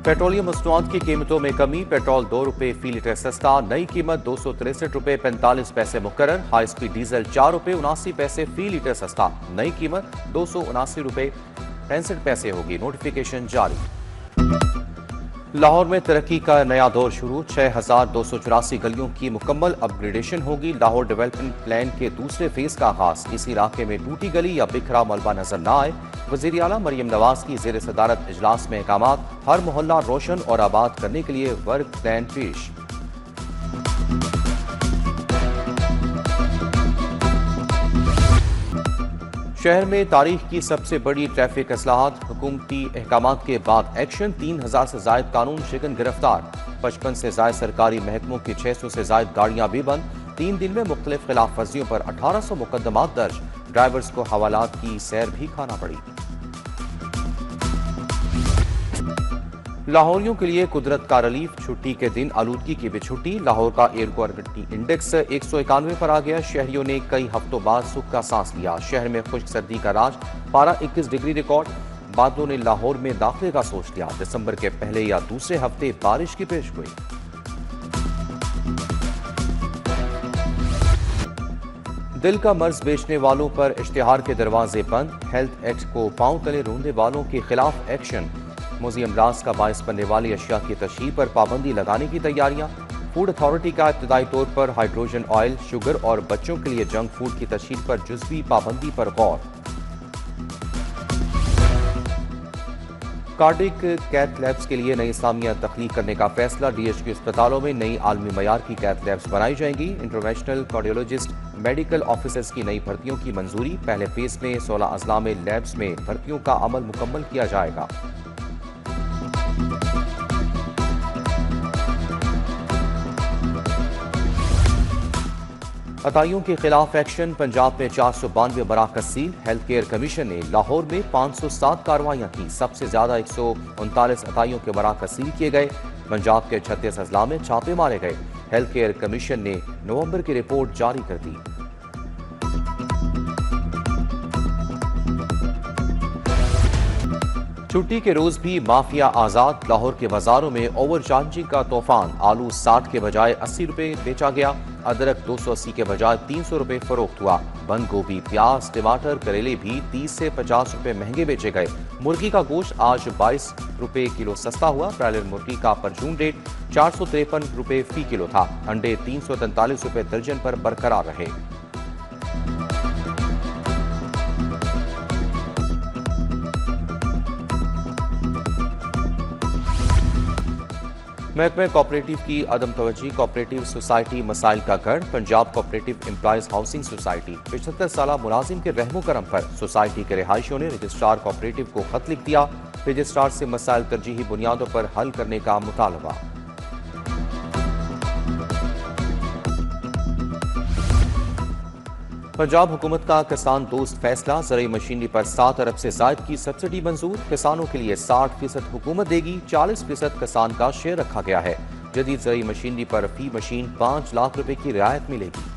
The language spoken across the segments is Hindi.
पेट्रोलियम मसनूआत की कीमतों में कमी। पेट्रोल 2 रुपये फी लीटर सस्ता। नई कीमत 263 रुपये 45 पैसे मुकर्रर। हाई स्पीड डीजल 4 रुपये 79 पैसे फी लीटर सस्ता। नई कीमत 279 रुपये 65 पैसे होगी। नोटिफिकेशन जारी। लाहौर में तरक्की का नया दौर शुरू। 6284 गलियों की मुकम्मल अपग्रेडेशन होगी। लाहौर डेवलपमेंट प्लान के दूसरे फेज का आगाज। किसी इलाके में टूटी गली या बिखरा मलबा नजर न आए। वजीर आला मरियम नवाज की जेर सदारत इजलास में अहकामात। हर मोहल्ला रोशन और आबाद करने के लिए वर्क प्लान पेश। शहर में तारीख की सबसे बड़ी ट्रैफिक इस्लाहात। हुकूमती अहकामात के बाद एक्शन। 3000 से जायद कानून शिकन गिरफ्तार। 55 से जायद सरकारी महकमों की 600 से जायद गाड़ियां भी बंद। 3 दिन में मुख्तलिफ खिलाफ वर्जियों पर 1800 मुकदमात दर्ज। ड्राइवर्स को हवालात की सैर भी खाना पड़ी। लाहौरियों के लिए कुदरत का रिलीफ। छुट्टी के दिन आलूदगी की भी छुट्टी। लाहौर का एयर क्वालिटी इंडेक्स 191 पर आ गया। शहरियों ने कई हफ्तों बाद सुख का सांस लिया। शहर में खुश्क सर्दी का राज। पारा 21 डिग्री रिकॉर्ड। बादलों ने लाहौर में दाखिले का सोच लिया। दिसंबर के पहले या दूसरे हफ्ते बारिश की पेशगोई। दिल का मर्ज बेचने वालों पर इश्तिहार के दरवाजे बंद। हेल्थ एक्ट को पांव तले रोंदने वालों के खिलाफ एक्शन। मुज़ी अमराज का बायस बनने वाली अशिया की तशहीर पर पाबंदी लगाने की तैयारियां। फूड अथॉरिटी का इब्तदाई तौर पर हाइड्रोजन ऑयल, शुगर और बच्चों के लिए जंक फूड की तशहीर पर जुज़वी पाबंदी पर गौर। कार्डिक कैथ लैब्स के लिए नई असामियां तख्लीक करने का फैसला। डीएचक्यू अस्पतालों में नई आलमी मयार की कैथ लैब्स बनाई जाएंगी। इंटरनेशनल कार्डियोलॉजिस्ट मेडिकल ऑफिसर्स की नई भर्तियों की मंजूरी। पहले फेज में 16 अजला में लैब्स में भर्तियों का अमल मुकम्मल किया जाएगा। अताइयों के खिलाफ एक्शन। पंजाब में 492 मराकज सील। हेल्थ केयर कमीशन ने लाहौर में 507 कार्रवाइयां की। सबसे ज्यादा 139 अताइयों के मराकज सील किए गए। पंजाब के 36 अजला में छापे मारे गए। हेल्थ केयर कमीशन ने नवंबर की रिपोर्ट जारी कर दी। छुट्टी के रोज भी माफिया आजाद। लाहौर के बाजारों में ओवर चार्जिंग का तूफान। आलू 60 के बजाय 80 रुपए बेचा गया। अदरक 280 के बजाय 300 रुपए फरोख्त हुआ। बंद गोभी, प्याज, टमाटर, करेले भी 30 से 50 रुपए महंगे बेचे गए। मुर्गी का गोश्त आज 22 रुपए किलो सस्ता हुआ। ब्रायलर मुर्गी का परचून रेट 453 रुपए फी किलो था। अंडे 343 रुपए दर्जन पर बरकरार रहे। महकमे कोऑपरेटिव की अदम तवज्जी। कोऑपरेटिव सोसाइटी मसाइल का गढ़। Punjab cooperative employees housing society 75 साल मुलाजिम के रहमो करम पर सोसाइटी के रिहायशियों ने रजिस्ट्रार कोऑपरेटिव को खत लिख दिया। रजिस्ट्रार से मसाइल तरजीही बुनियादों पर हल करने का मुतालबा। पंजाब हुकूमत का किसान दोस्त फैसला। ज़रूरी मशीनरी पर 7 अरब से जायद की सब्सिडी मंजूर। किसानों के लिए 60% हुकूमत देगी। 40% किसान का शेयर रखा गया है। जदीद ज़रूरी मशीनरी पर फी मशीन 5 लाख रुपए की रियायत मिलेगी।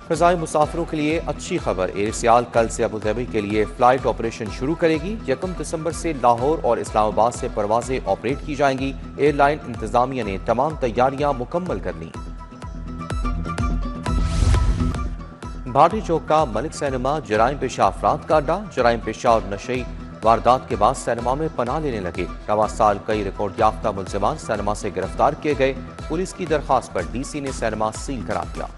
फ़ज़ाई मुसाफिरों के लिए अच्छी खबर। एयरसियाल कल से अबू धाबी के लिए फ्लाइट ऑपरेशन शुरू करेगी। 1 दिसंबर से लाहौर और इस्लामाबाद से परवाजें ऑपरेट की जाएंगी। एयरलाइन इंतजामिया ने तमाम तैयारियां मुकम्मल कर ली। भाटी चौक का मलिक सिनेमा जराइम पेशा अफराद का अड्डा। जराइम पेशा और नशे वारदात के बाद सिनेमा में पनाह लेने लगे। रवा साल कई रिकॉर्ड याफ्ता मुलजिमान सिनेमा से गिरफ्तार किए गए। पुलिस की दरखास्त पर डीसी ने सिनेमा सील करा दिया।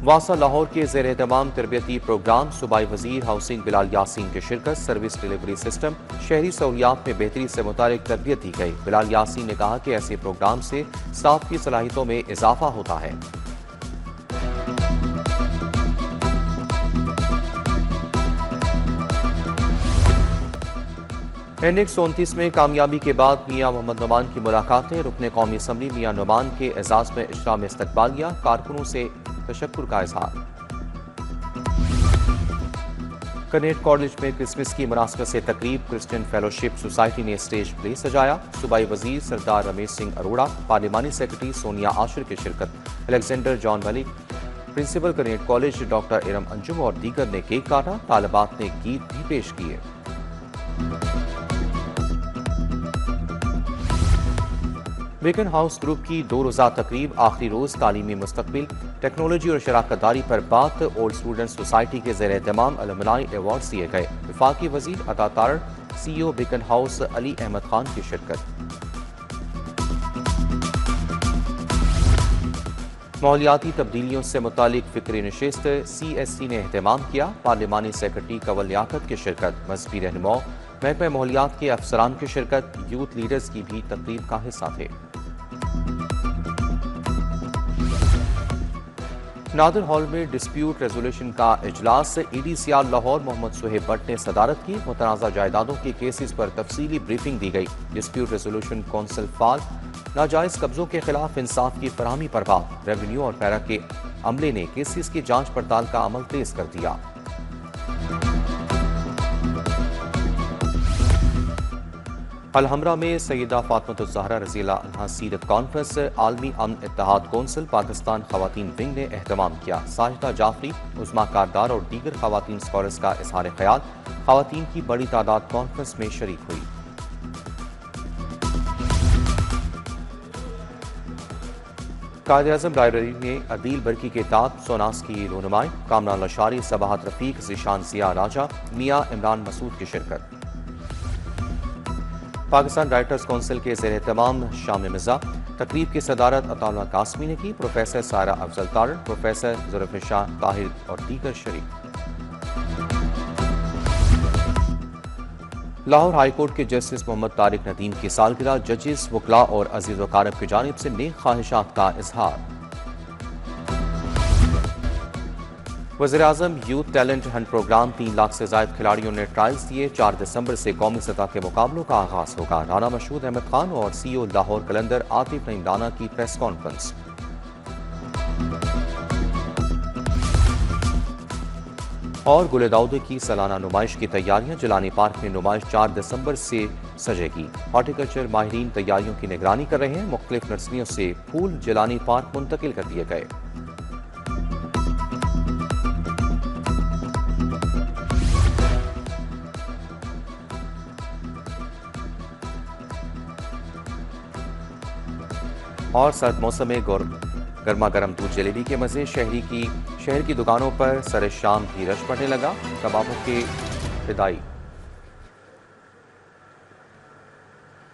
वासा लाहौर के ज़ेर एहतमाम तरबियती प्रोग्राम। सूबाई वजीर हाउसिंग बिलाल यासीन की शिरकत। सर्विस डिलीवरी सिस्टम, शहरी सहूलियात में बेहतरी से मुतालिक तरबियत दी गई। बिलाल यासीन ने कहा कि ऐसे प्रोग्राम से स्टाफ की सलाहियतों में इजाफा होता है। एनेक्स 29 में कामयाबी के बाद मियां मोहम्मद नुमान की मुलाकातें। रुकने कौमी असम्बली मियां नुमान के एजाज में इज्तिमा में इस्तकबालिया। कारकुनों से तशक्कुर का इजहार। कनेट कॉलेज में क्रिसमस की मुनासबत से तकरीब। क्रिश्चियन फेलोशिप सोसाइटी ने स्टेज प्ले सजाया। सूबाई वजीर सरदार रमेश सिंह अरोड़ा, पार्लिमानी सेक्रेटरी सोनिया आशिर की शिरकत। Alexander John Malik principal Kinnaird college doctor Iram Anjum और दीगर ने केक काटा। तालिबात ने गीत भी पेश किए। बेकन हाउस ग्रुप की 2 रोज़ा तकरीब आखिरी रोज तालीमी मुस्तकबिल, टेक्नोलॉजी और शराकतदारी पर बात। ओल्ड स्टूडेंट सोसाइटी के ज़ेर एहतमाम अलुमनाई अवार्ड दिए गए। वफाकी वजीर Atta Tarar, CEO Beacon house Ali Ahmad Khan की शिरकत। माहौलियाती तब्दीलियों से मुतालिक फिक्री नशिस्त CSC ने एहतमाम किया। पार्लिमानी सेक्रेटरी कंवल लियाकत की शिरकत। मजहबी रहनुमाओं, महकमा माहौलियात के अफसरान की शिरकत। यूथ लीडर्स की भी तकरीब का हिस्सा थे। नादर हॉल में डिस्प्यूट रेजोल्यूशन का इजलास। EDCR लाहौर मोहम्मद सुहेब भट्ट ने सदारत की। मुतनाज़ा जायदादों के केसेस पर तफसीली ब्रीफिंग दी गई। डिस्प्यूट रेजोल्यूशन कौंसिल फाल, नाजायज कब्जों के खिलाफ इंसाफ की फराहमी पर बात। रेवेन्यू और पैरा के अमले ने केसेस की जांच पड़ताल का अमल तेज कर दिया। अलहमरा में सैयदा फातिमा रज़ियल्लाहु अन्हा सीरत कॉन्फ्रेंस। आलमी अमन इत्तेहाद कौंसिल पाकिस्तान खवातीन विंग ने एहतमाम किया। साजिदा जाफरी, उस्मा कारदार और दीगर खवातीन स्कॉलर्स का इजहार ख्याल। खवातीन की बड़ी तादाद कॉन्फ्रेंस में शरीक हुई। कायद-ए-आज़म लाइब्रेरी में अदील बरकी के ताब सोनास की रोनुमाई। कामरान लशारी, सबाहत रफीक, ज़ीशान ज़िया राजा, मियाँ इमरान मसूद की शिरकत। पाकिस्तान राइटर्स काउंसिल के ज़ेर एहतमाम शाम मिज़ा। तकरीब की सदारत अताउल्लाह कासमी ने की। प्रोफेसर सारा अफजल तारड़, प्रोफेसर जुल्फ़िकार ताहिर और दीगर शरीक। लाहौर हाईकोर्ट के जस्टिस मोहम्मद तारिक नदीम की सालगिरह। जजेस, वकला और अजीज वकारब की जानिब से नेक ख्वाहिशात का इजहार। वज़ीर-ए-आज़म youth talent hunt programme 3 lakh से ज़ायद खिलाड़ियों ने ट्रायल्स दिए। 4 दिसंबर से कौमी सतह के मुकाबलों का आगाज होगा। राना मशहूद अहमद खान और CEO लाहौर कलंदर आतिफ नईम राना की प्रेस कॉन्फ्रेंस। और गुले दाऊदे की सालाना नुमाइश की तैयारियां। जिलानी पार्क में नुमाइश 4 दिसंबर से सजेगी। हॉर्टिकल्चर माहिरीन तैयारियों की निगरानी कर रहे हैं। मुख्तलिफ नर्सरियों से फूल जिलानी पार्क मुंतकिल कर दिए गए। और सर्द मौसम में गर्मा गर्म दूध जलेबी के मजे। शहर की दुकानों पर सरे शाम भी रश पड़ने लगा। कबाबों के फिदाई